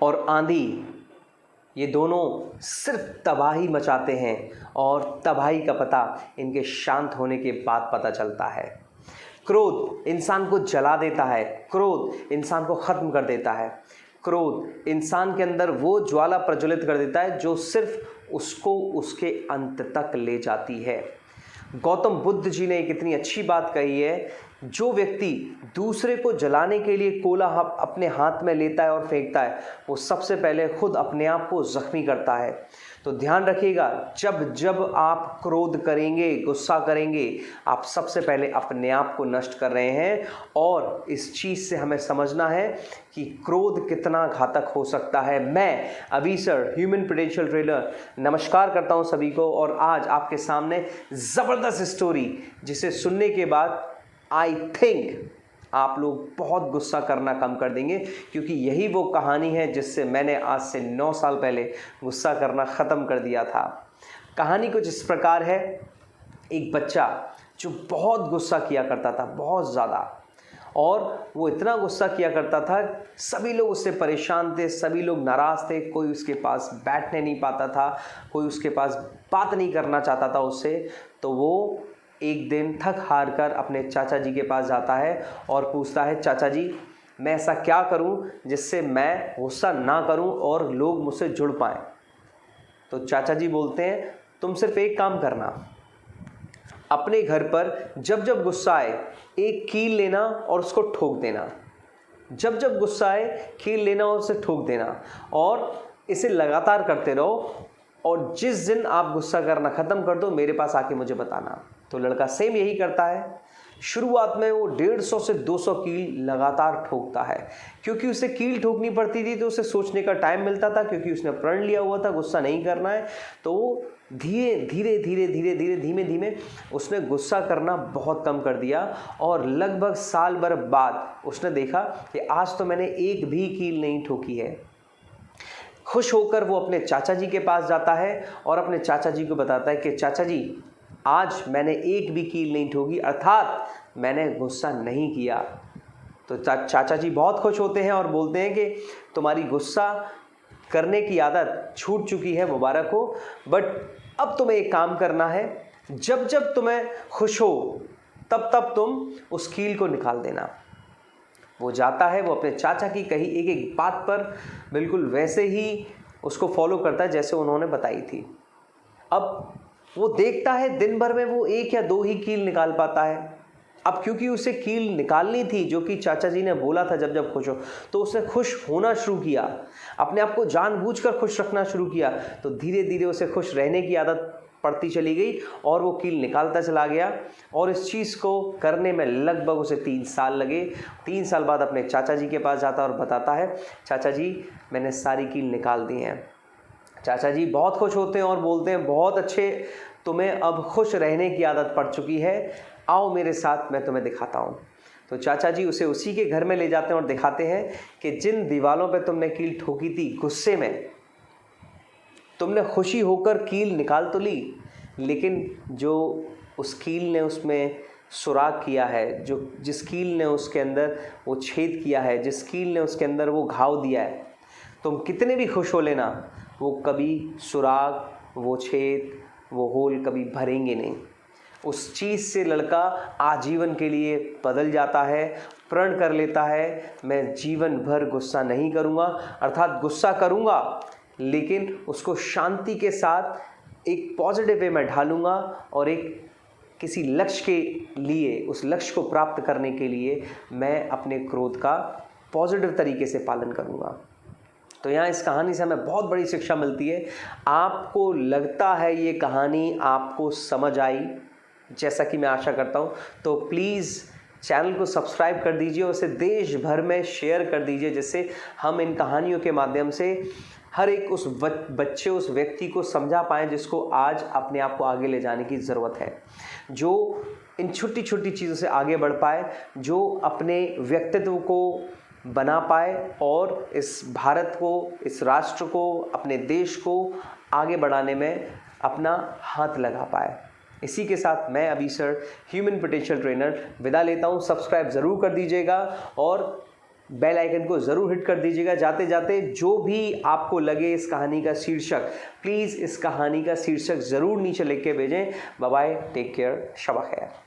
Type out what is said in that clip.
और आंधी, ये दोनों सिर्फ तबाही मचाते हैं और तबाही का पता इनके शांत होने के बाद पता चलता है। क्रोध इंसान को जला देता है, क्रोध इंसान को ख़त्म कर देता है, क्रोध इंसान के अंदर वो ज्वाला प्रज्वलित कर देता है जो सिर्फ उसको उसके अंत तक ले जाती है। गौतम बुद्ध जी ने एक इतनी अच्छी बात कही है, जो व्यक्ति दूसरे को जलाने के लिए कोला अपने हाथ में लेता है और फेंकता है, वो सबसे पहले खुद अपने आप को जख्मी करता है। तो ध्यान रखिएगा, जब जब आप क्रोध करेंगे, गुस्सा करेंगे, आप सबसे पहले अपने आप को नष्ट कर रहे हैं। और इस चीज़ से हमें समझना है कि क्रोध कितना घातक हो सकता है। मैं अभी सर, ह्यूमन पोटेंशियल ट्रेनर, नमस्कार करता हूं सभी को। और आज आपके सामने ज़बरदस्त स्टोरी, जिसे सुनने के बाद आई थिंक आप लोग बहुत गुस्सा करना कम कर देंगे, क्योंकि यही वो कहानी है जिससे मैंने आज से 9 साल पहले गुस्सा करना ख़त्म कर दिया था। कहानी कुछ इस प्रकार है। एक बच्चा जो बहुत गुस्सा किया करता था, बहुत ज़्यादा, और वो इतना गुस्सा किया करता था, सभी लोग उससे परेशान थे, सभी लोग नाराज़ थे, कोई उसके पास बैठने नहीं पाता था, कोई उसके पास बात नहीं करना चाहता था उससे। तो वो एक दिन थक हार कर अपने चाचा जी के पास जाता है और पूछता है, चाचा जी मैं ऐसा क्या करूं जिससे मैं गुस्सा ना करूं और लोग मुझसे जुड़ पाएं। तो चाचा जी बोलते हैं, तुम सिर्फ एक काम करना, अपने घर पर जब जब गुस्सा आए एक कील लेना और उसको ठोक देना। जब जब गुस्सा आए कील लेना और उसे ठोक देना, और इसे लगातार करते रहो, और जिस दिन आप गुस्सा करना ख़त्म कर दो मेरे पास आके मुझे बताना। तो लड़का सेम यही करता है। शुरुआत में वो 150 से 200 कील लगातार ठोकता है, क्योंकि उसे कील ठोकनी पड़ती थी तो उसे सोचने का टाइम मिलता था, क्योंकि उसने प्रण लिया हुआ था गुस्सा नहीं करना है। तो धीमे धीमे उसने गुस्सा करना बहुत कम कर दिया। और लगभग साल भर बाद उसने देखा कि आज तो मैंने एक भी कील नहीं ठोकी है। खुश होकर वो अपने चाचा जी के पास जाता है और अपने चाचा जी को बताता है कि चाचा जी आज मैंने एक भी कील नहीं ठोकी, अर्थात मैंने गुस्सा नहीं किया। तो चाचा जी बहुत खुश होते हैं और बोलते हैं कि तुम्हारी गुस्सा करने की आदत छूट चुकी है, मुबारक हो, बट अब तुम्हें एक काम करना है, जब जब तुम्हें खुश हो तब तब तुम उस कील को निकाल देना। वो जाता है, वो अपने चाचा की कही एक एक बात पर बिल्कुल वैसे ही उसको फॉलो करता है जैसे उन्होंने बताई थी। अब वो देखता है दिन भर में वो 1 या 2 ही कील निकाल पाता है। अब क्योंकि उसे कील निकालनी थी जो कि चाचा जी ने बोला था जब जब खुश हो, तो उसने खुश होना शुरू किया, अपने आप को जानबूझकर खुश रखना शुरू किया। तो धीरे धीरे उसे खुश रहने की आदत पड़ती चली गई और वो कील निकालता चला गया। और इस चीज़ को करने में लगभग उसे 3 साल लगे। 3 साल बाद अपने चाचा जी के पास जाता और बताता है, चाचा जी मैंने सारी कील निकाल दी हैं। चाचा जी बहुत खुश होते हैं और बोलते हैं, बहुत अच्छे, तुम्हें अब खुश रहने की आदत पड़ चुकी है, आओ मेरे साथ मैं तुम्हें दिखाता हूँ। तो चाचा जी उसे उसी के घर में ले जाते हैं और दिखाते हैं कि जिन दीवारों पे तुमने कील ठोकी थी गुस्से में, तुमने खुशी होकर कील निकाल तो ली, लेकिन जो उस कील ने उसमें सुराख किया है, जो जिस कील ने उसके अंदर वो छेद किया है, जिस कील ने उसके अंदर वो घाव दिया है, तुम कितने भी खुश हो लेना, वो कभी सुराख, वो छेद, वो होल कभी भरेंगे नहीं। उस चीज़ से लड़का आजीवन के लिए बदल जाता है, प्रण कर लेता है, मैं जीवन भर गुस्सा नहीं करूँगा, अर्थात गुस्सा करूँगा लेकिन उसको शांति के साथ एक पॉजिटिव वे में ढालूँगा और एक किसी लक्ष्य के लिए, उस लक्ष्य को प्राप्त करने के लिए मैं अपने क्रोध का पॉजिटिव तरीके से पालन करूँगा। तो यहाँ इस कहानी से हमें बहुत बड़ी शिक्षा मिलती है। आपको लगता है ये कहानी आपको समझ आई, जैसा कि मैं आशा करता हूँ, तो प्लीज़ चैनल को सब्सक्राइब कर दीजिए और उसे देश भर में शेयर कर दीजिए, जिससे हम इन कहानियों के माध्यम से हर एक उस बच्चे, उस व्यक्ति को समझा पाएँ जिसको आज अपने आप को आगे ले जाने की ज़रूरत है, जो इन छोटी छोटी चीज़ों से आगे बढ़ पाए, जो अपने व्यक्तित्व को बना पाए और इस भारत को, इस राष्ट्र को, अपने देश को आगे बढ़ाने में अपना हाथ लगा पाए। इसी के साथ मैं अभी सर, ह्यूमन पोटेंशियल ट्रेनर, विदा लेता हूँ। सब्सक्राइब ज़रूर कर दीजिएगा और बेल आइकन को ज़रूर हिट कर दीजिएगा। जाते जाते जो भी आपको लगे इस कहानी का शीर्षक, प्लीज़ इस कहानी का शीर्षक ज़रूर नीचे लिख के भेजें। Bye bye, take care, Shaba खैर।